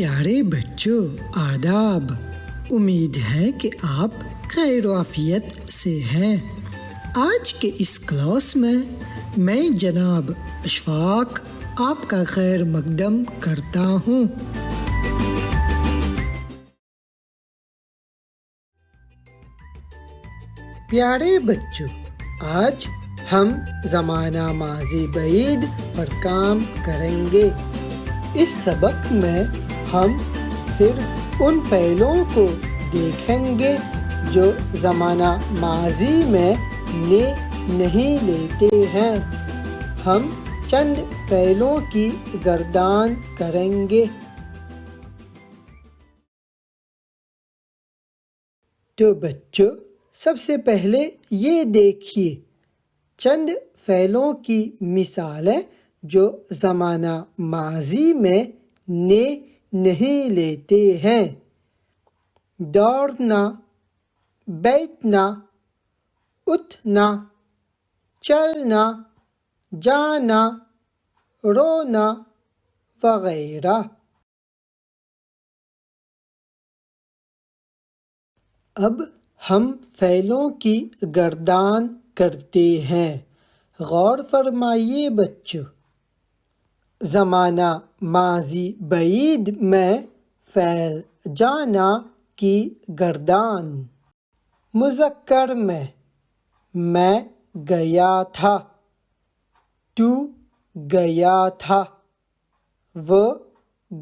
پیارے بچوں، آداب۔ امید ہے کہ آپ خیر و عافیت سے ہیں۔ آج کے اس کلاس میں جناب اشفاق آپ کا خیر مقدم کرتا ہوں۔ پیارے بچوں، آج ہم زمانہ ماضی بعید پر کام کریں گے۔ اس سبق میں ہم صرف ان فعلوں کو دیکھیں گے جو زمانہ ماضی میں نے نہیں لیتے ہیں۔ ہم چند فعلوں کی گردان کریں گے۔ تو بچوں، سب سے پہلے یہ دیکھیے چند فعلوں کی مثالیں جو زمانہ ماضی میں نے نہیں لیتے ہیں۔ دوڑنا، بیٹھنا، اٹھنا، چلنا، جانا، رونا وغیرہ۔ اب ہم فعلوں کی گردان کرتے ہیں۔ غور فرمائیے بچوں۔ زمانہ ماضی بعید میں فعل جانا کی گردان۔ مذکر میں گیا تھا، تو گیا تھا، وہ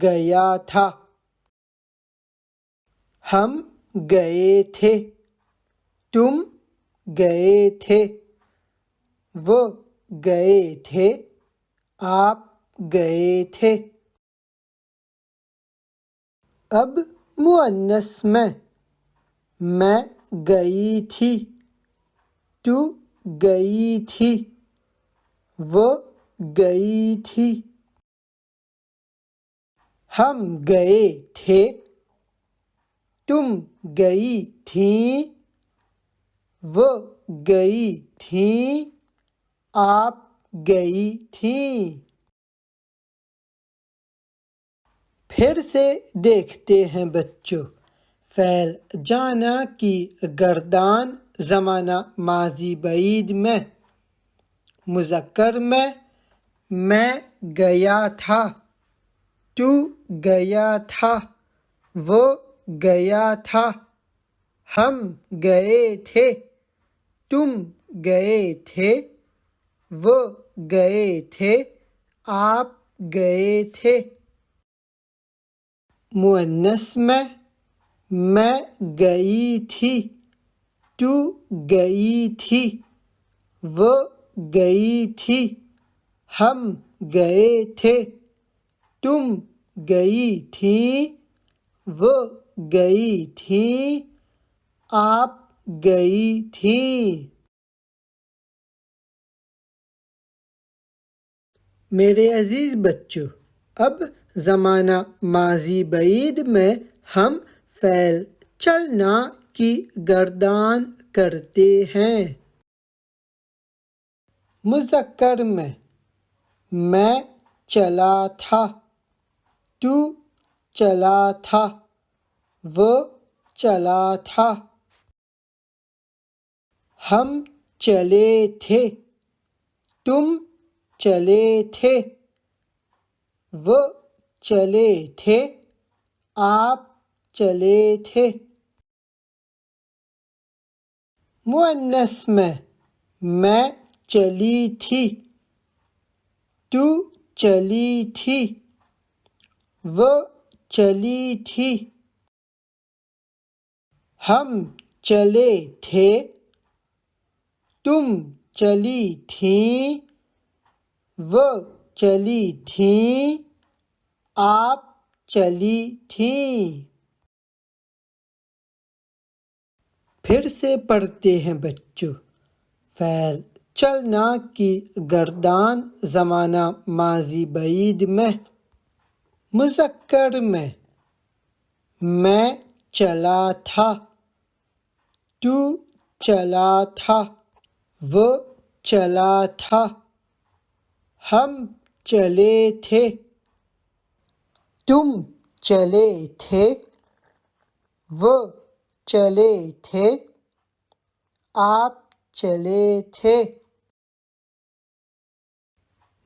گیا تھا۔ ہم گئے تھے، تم گئے تھے، وہ گئے تھے، آپ گئے تھے۔ اب مؤنث میں گئی تھی، تو گئی تھی، وہ گئی تھی۔ ہم گئے تھے، تم گئی تھیں، وہ گئی تھیں، آپ گئی تھیں۔ پھر سے دیکھتے ہیں بچوں۔ فعل جانا کی گردان زمانہ ماضی بعید میں۔ مذکر میں گیا تھا، تو گیا تھا، وہ گیا تھا، ہم گئے تھے، تم گئے تھے، وہ گئے تھے، آپ گئے تھے۔ مؤنث میں گئی تھی، تو گئی تھی، وہ گئی تھی، ہم گئے تھے، تم گئی تھیں، وہ گئی تھیں، آپ گئی تھیں۔ میرے عزیز بچوں، اب زمانہ ماضی بعید میں ہم فعل چلنا کی گردان کرتے ہیں۔ مذکر میں چلا تھا، تو چلا تھا، وہ چلا تھا۔ ہم چلے تھے، تم چلے تھے، وہ چلے تھے، آپ چلے تھے۔ مؤنث میں چلی تھی، تو چلی تھی، وہ چلی تھی۔ ہم چلے تھے، تم چلی تھیں، وہ چلی تھیں، آپ چلی تھیں۔ پھر سے پڑھتے ہیں بچوں۔ فعل چلنا کی گردان زمانہ ماضی بعید میں۔ مذکر میں چلا تھا، تو چلا تھا، وہ چلا تھا، ہم چلے تھے، تم چلے تھے وہ چلے تھے آپ چلے تھے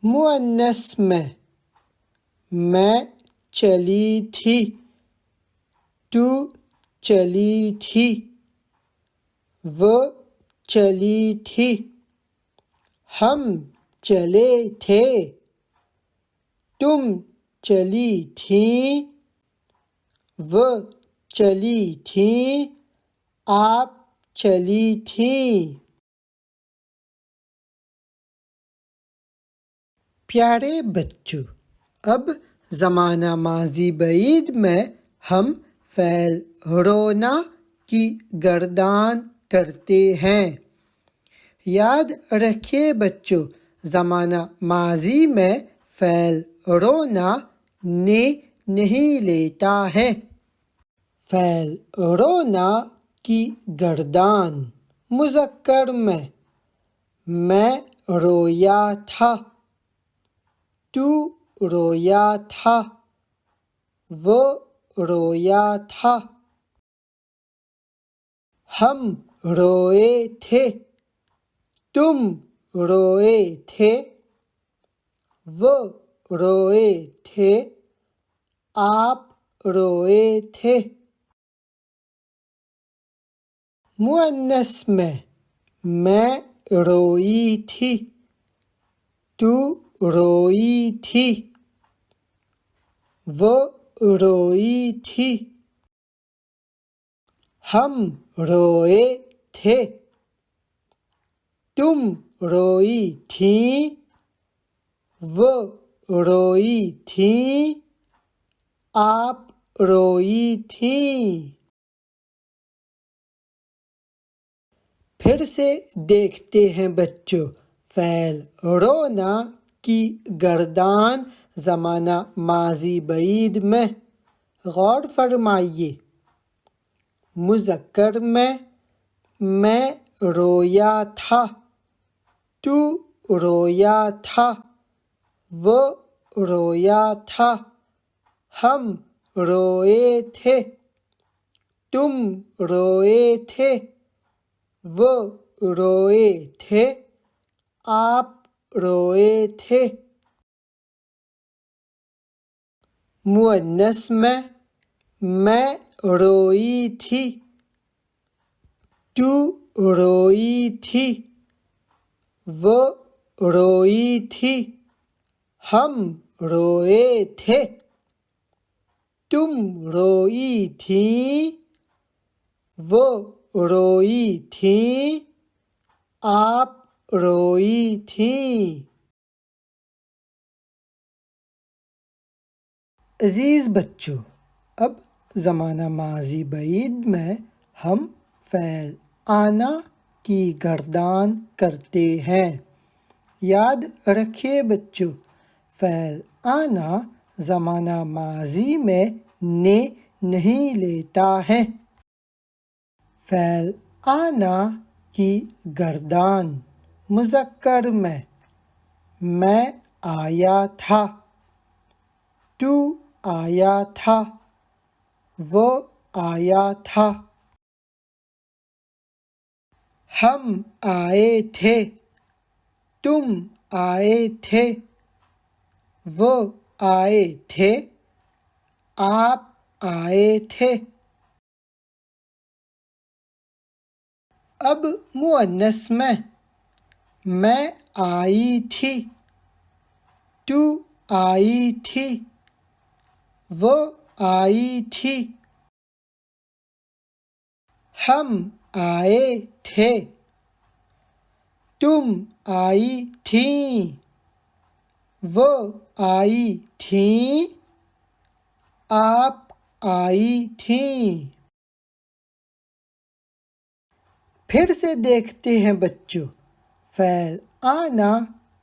مؤنث میں چلی تھی تو چلی تھی وہ چلی تھی ہم چلے تھے تم چلی تھیں وہ چلی تھیں آپ چلی تھیں پیارے بچوں اب زمانہ ماضی بعید میں ہم فعل رونا کی گردان کرتے ہیں یاد رکھیے بچوں زمانہ ماضی میں فعل رونا نے نہیں لیتا ہے فعل رونا کی گردان مذکر میں رویا تھا تو رویا تھا وہ رویا تھا ہم روئے تھے تم روئے تھے وہ روئے تھے آپ روئے تھے مؤنث میں روئی تھی تو روئی تھی وہ روئی تھی ہم روئے تھے تم روئی تھیں وہ روئی تھیں آپ روئی تھیں پھر سے دیکھتے ہیں بچوں فعل رونا کی گردان زمانہ ماضی بعید میں غور فرمائیے مذکر میں رویا تھا تو رویا تھا وہ رویا تھا ہم روئے تھے تم روئے تھے وہ روئے تھے آپ روئے تھے مؤنث میں روئی تھی تو روئی تھی وہ روئی تھی ہم روئے تھے تم روئی تھیں وہ روئی تھیں آپ روئی تھیں عزیز بچوں اب زمانہ ماضی بعید میں ہم فعل آنا کی گردان کرتے ہیں یاد رکھیے بچوں فعل آنا زمانہ ماضی میں نے نہیں لیتا ہے فعل آنا کی گردان مذکر میں آیا تھا تو آیا تھا وہ آیا تھا ہم آئے تھے تم آئے تھے وہ آئے تھے آپ آئے تھے اب مؤنث میں آئی تھی تو آئی تھی وہ آئی تھی ہم آئے تھے تم آئی تھیں وہ آئی تھیں آپ آئی تھیں پھر سے دیکھتے ہیں بچوں فعل آنا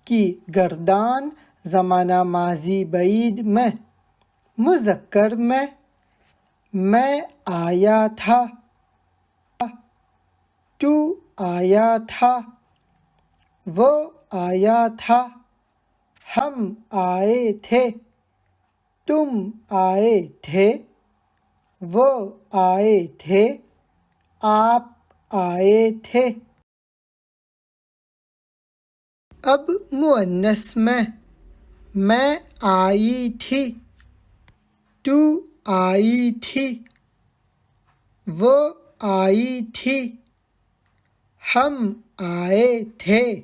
کی گردان زمانہ ماضی بعید میں مذکر میں آیا تھا تو آیا تھا وہ آیا تھا ہم آئے تھے تم آئے تھے، وہ آئے تھے، آپ آئے تھے۔ اب مؤنث میں آئی تھی، تو آئی تھی، وہ آئی تھی، ہم آئے تھے،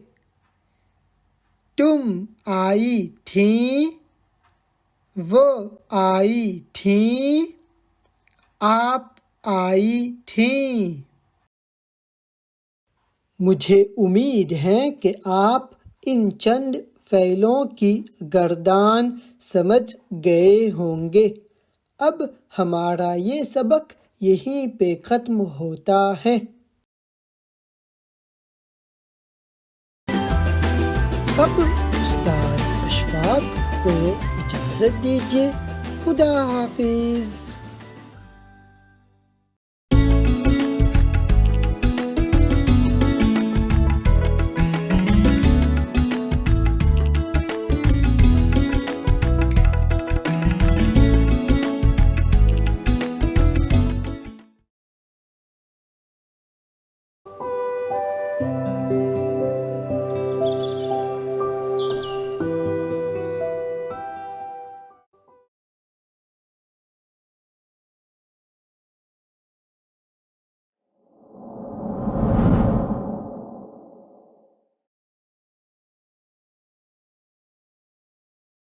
تم آئی تھیں، وہ آئی تھیں، آپ آئی تھیں۔ مجھے امید ہے کہ آپ ان چند فعلوں کی گردان سمجھ گئے ہوں گے۔ اب ہمارا یہ سبق یہیں پہ ختم ہوتا ہے۔ اب استاد اشفاق کو اجازت دیجیے۔ خدا حافظ۔